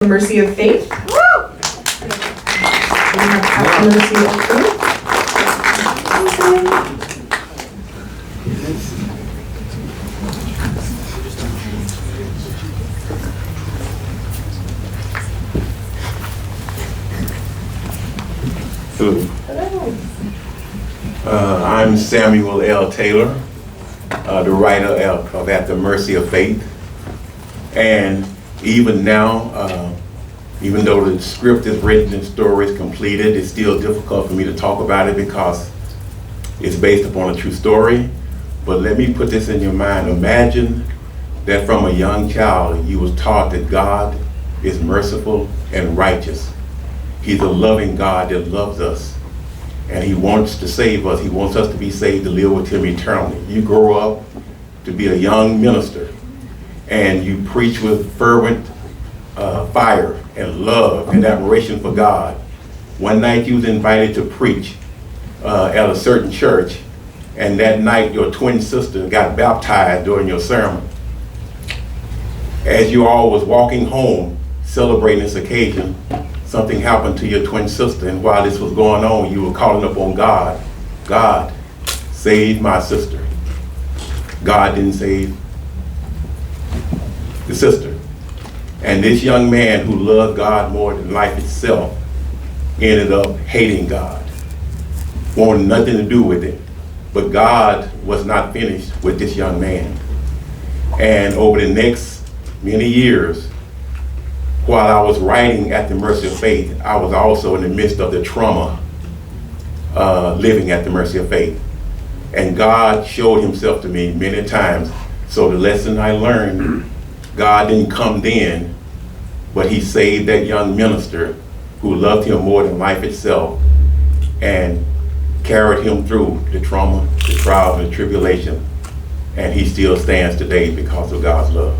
The mercy of faith. We have mercy of faith. Hello. I'm Samuel L. Taylor, the writer of At the Mercy of Faith. And even now, even though the script is written and story is completed, it's still difficult for me to talk about it because it's based upon a true story. But let me put this in your mind. Imagine that from a young child you was taught that God is merciful and righteous. He's a loving God that loves us, and he wants to save us. He wants us to be saved, to live with him eternally. You grow up to be a young minister, and you preach with fervent fire and love and admiration for God. One night you was invited to preach at a certain church, and that night your twin sister got baptized during your sermon. As you all was walking home celebrating this occasion, something happened to your twin sister, and while this was going on, you were calling upon God. God, save my sister. God didn't save the sister. And this young man who loved God more than life itself ended up hating God, wanting nothing to do with it. But God was not finished with this young man. And over the next many years, while I was writing At the Mercy of Faith, I was also in the midst of the trauma living at the mercy of faith. And God showed himself to me many times. So the lesson I learned, God didn't come then, but he saved that young minister who loved him more than life itself and carried him through the trauma, the trials, and the tribulation. And he still stands today because of God's love.